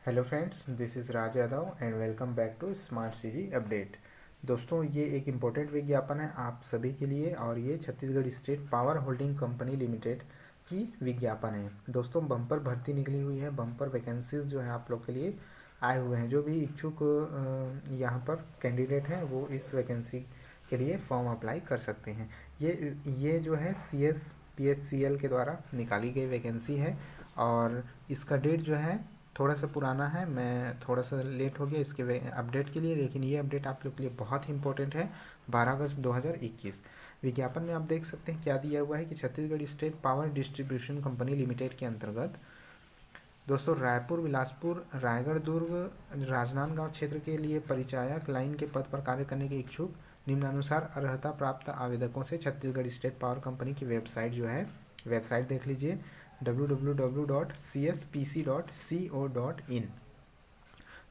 Hello friends, this is Raj Yadav and welcome back to smart CG update. दोस्तों, ये एक important विज्ञापन है आप सभी के लिए और ये Chhattisgarh state power holding company limited की विज्ञापन है। दोस्तों, बम्पर भर्ती निकली हुई है, बम्पर वैकेंसीज जो है आप लोग के लिए आए हुए हैं। जो भी इच्छुक यहाँ पर कैंडिडेट हैं वो इस वैकेंसी के लिए फॉर्म अप्लाई कर सकते हैं। ये जो है CSPSCL के द्वारा निकाली गई वैकेंसी है और इसका डेट जो है थोड़ा सा पुराना है। मैं थोड़ा सा लेट हो गया इसके अपडेट के लिए, लेकिन ये अपडेट आप लोग के लिए बहुत ही इंपॉर्टेंट है। 12 अगस्त 2021 विज्ञापन में आप देख सकते हैं क्या दिया हुआ है कि Chhattisgarh state power distribution company limited के अंतर्गत दोस्तों रायपुर, बिलासपुर, रायगढ़, दुर्ग, राजनांदगांव क्षेत्र के लिए परिचायक लाइन के पद पर कार्य करने के इच्छुक निम्नानुसार अर्हता प्राप्त आवेदकों से छत्तीसगढ़ स्टेट पावर कंपनी की वेबसाइट जो है, वेबसाइट देख लीजिए www.cspc.co.in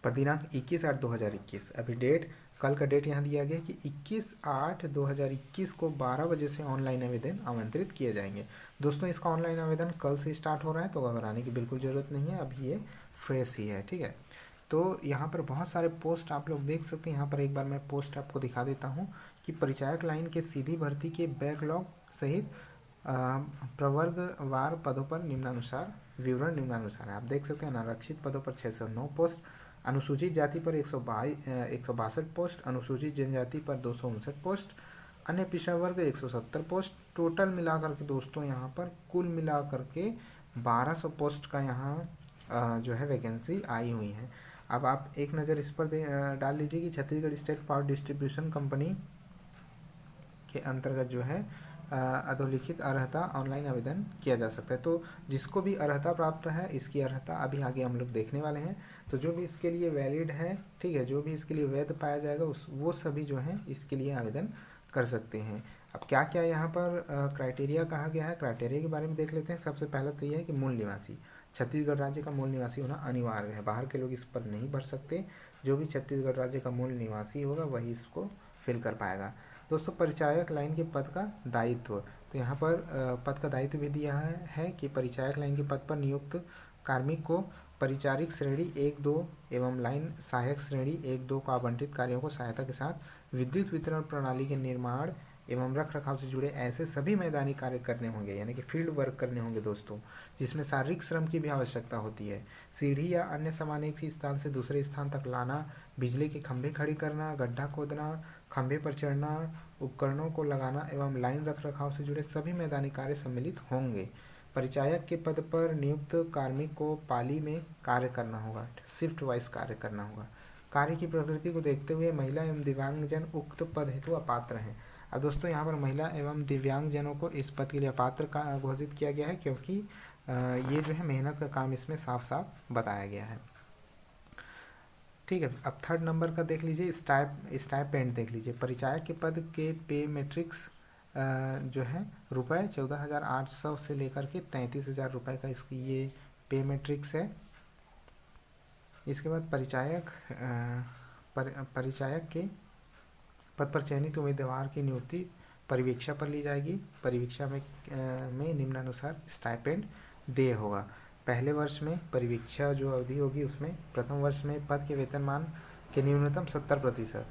पर दिनांक 21/8/2021। अभी डेट, कल का डेट यहाँ दिया गया कि 21/8/2021 को 12 बजे से ऑनलाइन आवेदन आमंत्रित किए जाएंगे। दोस्तों, इसका ऑनलाइन आवेदन कल से स्टार्ट हो रहा है, तो घबराने की बिल्कुल ज़रूरत नहीं है, अभी ये फ्रेश ही है। ठीक है, तो यहाँ पर बहुत सारे पोस्ट आप लोग देख सकते हैं। यहाँ पर एक बार मैं पोस्ट आपको दिखा देता हूँ कि परिचायक लाइन के सीधी भर्ती के बैकलॉग सहित प्रवर्गवार पदों पर निम्नानुसार विवरण निम्नानुसार है। आप देख सकते हैं अनारक्षित पदों पर 609 पोस्ट, अनुसूचित जाति पर 162 पोस्ट, अनुसूचित जनजाति पर 259 पोस्ट, अन्य पिछड़ा वर्ग 170 पोस्ट। टोटल मिलाकर के दोस्तों यहाँ पर कुल मिलाकर के 1200 पोस्ट का यहाँ जो है वैकेंसी आई हुई है। अब आप एक नज़र इस पर डाल लीजिए कि Chhattisgarh state power distribution company के अंतर्गत जो है अधोलिखित अर्हता ऑनलाइन आवेदन किया जा सकता है। तो जिसको भी अर्हता प्राप्त है, इसकी अर्हता अभी आगे हम लोग देखने वाले हैं। तो जो भी इसके लिए वैलिड है, ठीक है, जो भी इसके लिए वैध पाया जाएगा वो सभी जो हैं इसके लिए आवेदन कर सकते हैं। अब क्या क्या यहाँ पर क्राइटेरिया कहा गया है, क्राइटेरिया के बारे में देख लेते हैं। सबसे पहला तो ये है कि मूल निवासी, छत्तीसगढ़ राज्य का मूल निवासी होना अनिवार्य है, बाहर के लोग इस पर नहीं भर सकते। जो भी छत्तीसगढ़ राज्य का मूल निवासी होगा वही इसको फिल कर पाएगा। दोस्तों, परिचायक लाइन के पद का दायित्व, तो यहाँ पर पद का दायित्व भी दिया है कि परिचायक लाइन के पद पर नियुक्त कार्मिक को परिचारिक श्रेणी 1-2 एवं लाइन सहायक श्रेणी 1-2 को आवंटित कार्यों को सहायता के साथ विद्युत वितरण प्रणाली के निर्माण एवं रख रखाव से जुड़े ऐसे सभी मैदानी कार्य करने होंगे, यानी कि फील्ड वर्क करने होंगे दोस्तों, जिसमें शारीरिक श्रम की भी आवश्यकता होती है। सीढ़ी या अन्य सामान एक ही स्थान से दूसरे स्थान तक लाना, बिजली के खंभे खड़ी करना, गड्ढा खोदना, खंभे पर चढ़ना, उपकरणों को लगाना एवं लाइन रख रखाव से जुड़े सभी मैदानी कार्य सम्मिलित होंगे। परिचायक के पद पर नियुक्त कार्मिक को पाली में कार्य करना होगा, शिफ्ट वाइज कार्य करना होगा। कार्य की प्रकृति को देखते हुए महिला एवं दिव्यांगजन उक्त पद हेतु अपात्र हैं। अब दोस्तों, यहाँ पर महिला एवं दिव्यांगजनों को इस पद के लिए अपात्र का घोषित किया गया है, क्योंकि ये जो है मेहनत का काम इसमें साफ साफ बताया गया है। ठीक है, अब थर्ड नंबर का देख लीजिए, स्टाइपेंड देख लीजिए। परिचायक के पद के पे मैट्रिक्स जो है रुपये 14,800 से लेकर के 33,000 रुपये का इसकी ये पे मैट्रिक्स है। इसके बाद परिचायक के पद पर चयनित उम्मीदवार की नियुक्ति परिवीक्षा पर ली जाएगी। परिवीक्षा में निम्नानुसार स्टाइपेंड देय होगा। पहले वर्ष में परिवीक्षा जो अवधि होगी उसमें प्रथम वर्ष में पद के वेतनमान के न्यूनतम 70%,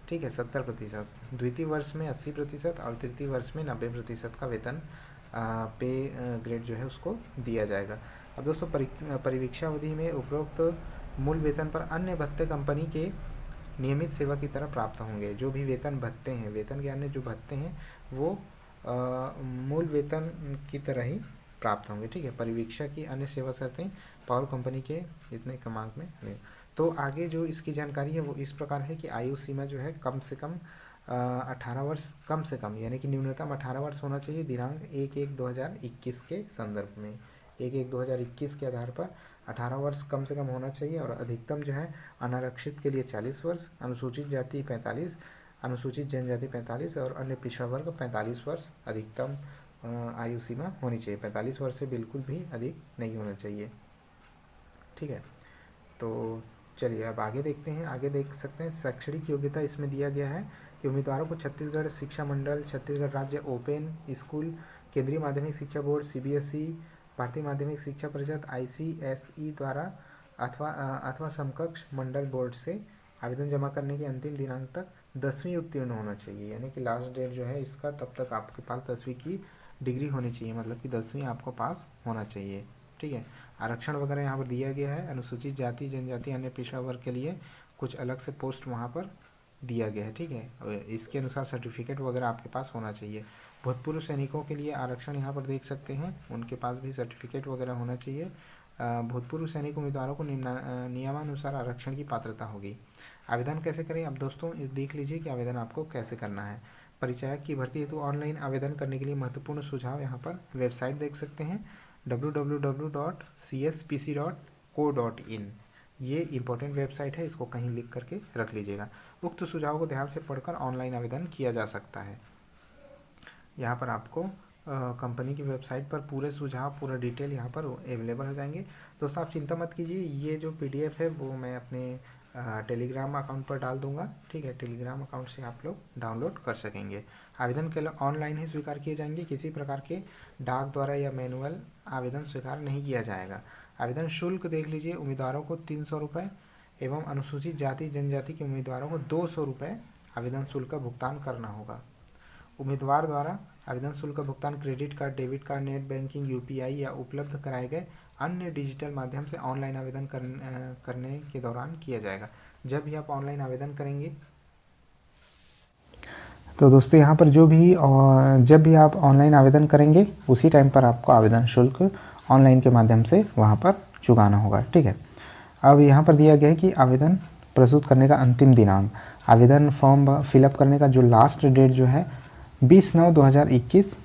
ठीक है, 70%, द्वितीय वर्ष में 80% और तृतीय वर्ष में 90% का वेतन पे ग्रेड जो है उसको दिया जाएगा। अब दोस्तों, परिवीक्षा अवधि में उपरोक्त मूल वेतन पर अन्य भत्ते कंपनी के नियमित सेवा की तरह प्राप्त होंगे। जो भी वेतन भत्ते हैं, वेतन के अन्य जो भत्ते हैं वो मूल वेतन की तरह ही प्राप्त होंगे। ठीक है, परिवीक्षा की अन्य सेवा शर्तें पावर कंपनी के इतने क्रमांक में नहीं। तो आगे जो इसकी जानकारी है वो इस प्रकार है कि आयु सीमा जो है कम से कम 18 वर्ष, कम से कम यानी कि न्यूनतम 18 वर्ष होना चाहिए दिनांक 1/1/2021 के संदर्भ में। 1/1/2021 के आधार पर 18 वर्ष कम से कम होना चाहिए और अधिकतम जो है अनारक्षित के लिए 40 वर्ष, अनुसूचित जाति 45, अनुसूचित जनजाति 45 और अन्य पिछड़ा वर्ग 45 वर्ष अधिकतम आयु सीमा होनी चाहिए। 45 वर्ष से बिल्कुल भी अधिक नहीं होना चाहिए। ठीक है, तो चलिए अब आगे देखते हैं। आगे देख सकते हैं शैक्षणिक योग्यता इसमें दिया गया है कि उम्मीदवारों को छत्तीसगढ़ शिक्षा मंडल, छत्तीसगढ़ राज्य ओपन स्कूल, केंद्रीय माध्यमिक शिक्षा बोर्ड CBSE, भारतीय माध्यमिक शिक्षा परिषद ICSE द्वारा अथवा समकक्ष मंडल बोर्ड से आवेदन जमा करने के अंतिम दिनांक तक 10वीं उत्तीर्ण होना चाहिए, यानी कि लास्ट डेट जो है इसका तब तक आपके पास 10वीं की डिग्री होनी चाहिए, मतलब कि 10वीं आपको पास होना चाहिए। ठीक है, आरक्षण वगैरह यहाँ पर दिया गया है। अनुसूचित जाति जनजाति अन्य पिछड़ा वर्ग के लिए कुछ अलग से पोस्ट वहाँ पर दिया गया है। ठीक है, और इसके अनुसार सर्टिफिकेट वगैरह आपके पास होना चाहिए। भूतपूर्व सैनिकों के लिए आरक्षण यहाँ पर देख सकते हैं, उनके पास भी सर्टिफिकेट वगैरह होना चाहिए। भूतपूर्व सैनिक उम्मीदवारों को नियमानुसार आरक्षण की पात्रता होगी। आवेदन कैसे करें? अब दोस्तों देख लीजिए कि आवेदन आपको कैसे करना है। परिचायक की भर्ती हेतु ऑनलाइन आवेदन करने के लिए महत्वपूर्ण सुझाव यहाँ पर वेबसाइट देख सकते हैं www.cspc.co.in। ये इंपॉर्टेंट वेबसाइट है, इसको कहीं लिख करके रख लीजिएगा। उक्त सुझाव को ध्यान से पढ़कर ऑनलाइन आवेदन किया जा सकता है। यहाँ पर आपको कंपनी की वेबसाइट पर पूरे सुझाव, पूरा डिटेल यहाँ पर अवेलेबल हो जाएंगे। दोस्तों आप चिंता मत कीजिए, ये जो PDF है वो मैं अपने टेलीग्राम अकाउंट पर डाल दूंगा। ठीक है, टेलीग्राम अकाउंट से आप लोग डाउनलोड कर सकेंगे। आवेदन केवल ऑनलाइन ही स्वीकार किए जाएंगे, किसी प्रकार के डाक द्वारा या मैनुअल आवेदन स्वीकार नहीं किया जाएगा। आवेदन शुल्क देख लीजिए, उम्मीदवारों को 300 रुपये एवं अनुसूचित जाति जनजाति के उम्मीदवारों को 200 रुपये आवेदन शुल्क का भुगतान करना होगा। उम्मीदवार द्वारा आवेदन शुल्क का भुगतान credit card, debit card, net banking, UPI या उपलब्ध कराए गए अन्य डिजिटल माध्यम से ऑनलाइन आवेदन करने के दौरान किया जाएगा। जब भी आप ऑनलाइन आवेदन करेंगे तो दोस्तों यहाँ पर जब भी आप ऑनलाइन आवेदन करेंगे उसी टाइम पर आपको आवेदन शुल्क ऑनलाइन के माध्यम से वहाँ पर चुकाना होगा। ठीक है, अब यहाँ पर दिया गया है कि आवेदन प्रस्तुत करने का अंतिम दिनांक, आवेदन फॉर्म फिलअप करने का जो लास्ट डेट जो है 20/9/2021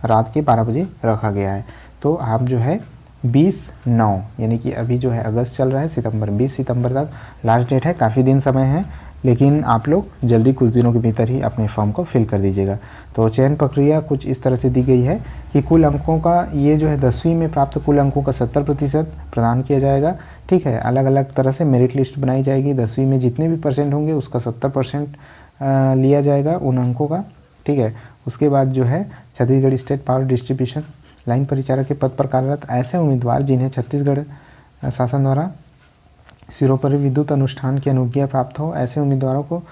रात के 12 बजे रखा गया है। तो आप जो है 20/9 यानी कि अभी जो है अगस्त चल रहा है, 20 सितंबर तक लास्ट डेट है, काफ़ी दिन समय है, लेकिन आप लोग जल्दी कुछ दिनों के भीतर ही अपने फॉर्म को फिल कर दीजिएगा। तो चयन प्रक्रिया कुछ इस तरह से दी गई है कि कुल अंकों का ये जो है 10वीं में प्राप्त कुल अंकों का 70% प्रदान किया जाएगा। ठीक है, अलग अलग तरह से मेरिट लिस्ट बनाई जाएगी। 10वीं में जितने भी परसेंट होंगे उसका 70% लिया जाएगा उन अंकों का। ठीक है, उसके बाद जो है Chhattisgarh state power distribution line Paricharak के पद पर कार्यरत ऐसे उम्मीदवार जिन्हें छत्तीसगढ़ शासन द्वारा सिरोपरि विद्युत अनुष्ठान की अनुज्ञा प्राप्त हो, ऐसे उम्मीदवारों को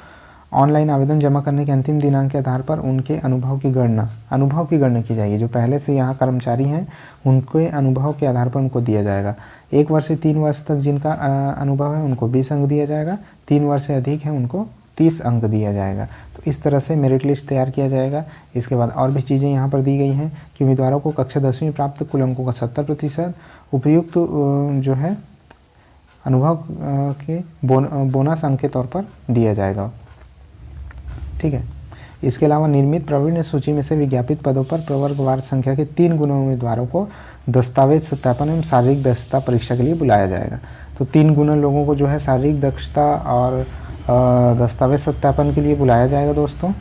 ऑनलाइन आवेदन जमा करने के अंतिम दिनांक के आधार पर उनके अनुभव की गणना की जाएगी। जो पहले से यहाँ कर्मचारी हैं उनके अनुभव के आधार पर उनको दिया जाएगा। 1 वर्ष से 3 वर्ष तक जिनका अनुभव है उनको 20 अंक दिया जाएगा, 3 वर्ष से अधिक है उनको 30 अंक दिया जाएगा। तो इस तरह से मेरिट लिस्ट तैयार किया जाएगा। इसके बाद और भी चीज़ें यहाँ पर दी गई हैं कि उम्मीदवारों को कक्षा 10वीं प्राप्त कुल अंकों का 70% उपयुक्त जो है अनुभव के बोनस अंक के तौर पर दिया जाएगा। ठीक है, इसके अलावा निर्मित प्रावीण्य सूची में से विज्ञापित पदों पर प्रवर्गवार संख्या के 3 गुना उम्मीदवारों को दस्तावेज सत्यापन एवं शारीरिक दक्षता परीक्षा के लिए बुलाया जाएगा। तो 3 गुना लोगों को जो है शारीरिक दक्षता और दस्तावेज सत्यापन के लिए बुलाया जाएगा दोस्तों।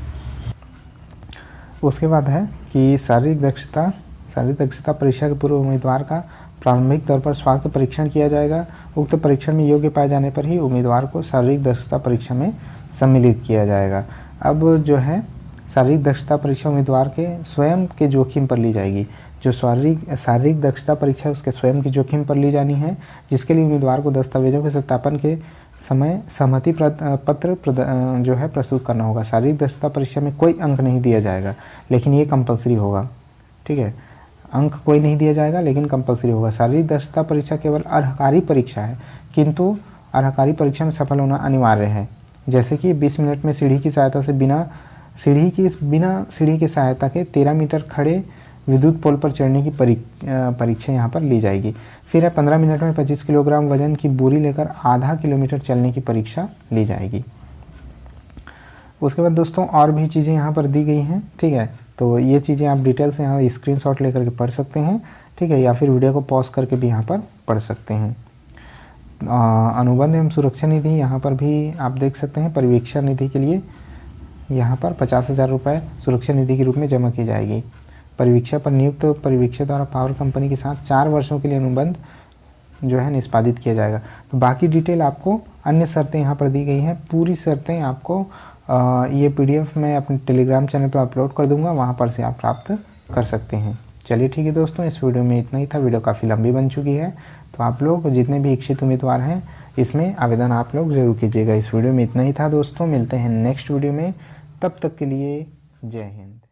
उसके बाद है कि शारीरिक दक्षता परीक्षा के पूर्व उम्मीदवार का प्रारंभिक तौर पर स्वास्थ्य परीक्षण किया जाएगा। उक्त परीक्षण में योग्य पाए जाने पर ही उम्मीदवार को शारीरिक दक्षता परीक्षा में सम्मिलित किया जाएगा। अब जो है शारीरिक दक्षता परीक्षा उम्मीदवार के स्वयं के जोखिम पर ली जाएगी। जो शारीरिक दक्षता परीक्षा उसके स्वयं की जोखिम पर ली जानी है, जिसके लिए उम्मीदवार को दस्तावेजों के सत्यापन के समय सहमति पत्र जो है प्रस्तुत करना होगा। शारीरिक दक्षता परीक्षा में कोई अंक नहीं दिया जाएगा, लेकिन ये कंपलसरी होगा। ठीक है, अंक कोई नहीं दिया जाएगा लेकिन कंपलसरी होगा। शारीरिक दक्षता परीक्षा केवल अर्हकारी परीक्षा है, किंतु अर्हकारी परीक्षा में सफल होना अनिवार्य है। जैसे कि 20 मिनट में सीढ़ी की सहायता से बिना सीढ़ी की सहायता के 13 मीटर खड़े विद्युत पोल पर चढ़ने की परीक्षा यहाँ पर ली जाएगी। फिर है 15 मिनट में 25 किलोग्राम वजन की बोरी लेकर आधा किलोमीटर चलने की परीक्षा ली जाएगी। उसके बाद दोस्तों और भी चीज़ें यहाँ पर दी गई हैं। ठीक है, तो ये चीज़ें आप डिटेल से यहाँ स्क्रीनशॉट लेकर के पढ़ सकते हैं। ठीक है, या फिर वीडियो को पॉज करके भी यहाँ पर पढ़ सकते हैं। अनुबंध एवं सुरक्षा निधि यहाँ पर भी आप देख सकते हैं। परिवीक्षा निधि के लिए यहाँ पर 50,000 रुपये सुरक्षा निधि के रूप में जमा की जाएगी। परिवीक्षा पर नियुक्त परिवीक्षक द्वारा पावर कंपनी के साथ 4 वर्षों के लिए अनुबंध जो है निष्पादित किया जाएगा। तो बाकी डिटेल आपको अन्य शर्तें यहाँ पर दी गई हैं। पूरी शर्तें आपको ये PDF मैं अपने टेलीग्राम चैनल पर अपलोड कर दूंगा, वहाँ पर से आप प्राप्त कर सकते हैं। चलिए ठीक है दोस्तों, इस वीडियो में इतना ही था। वीडियो काफ़ी लंबी बन चुकी है, तो आप लोग जितने भी इच्छुक उम्मीदवार हैं इसमें आवेदन आप लोग ज़रूर कीजिएगा। इस वीडियो में इतना ही था दोस्तों, मिलते हैं नेक्स्ट वीडियो में, तब तक के लिए जय हिंद।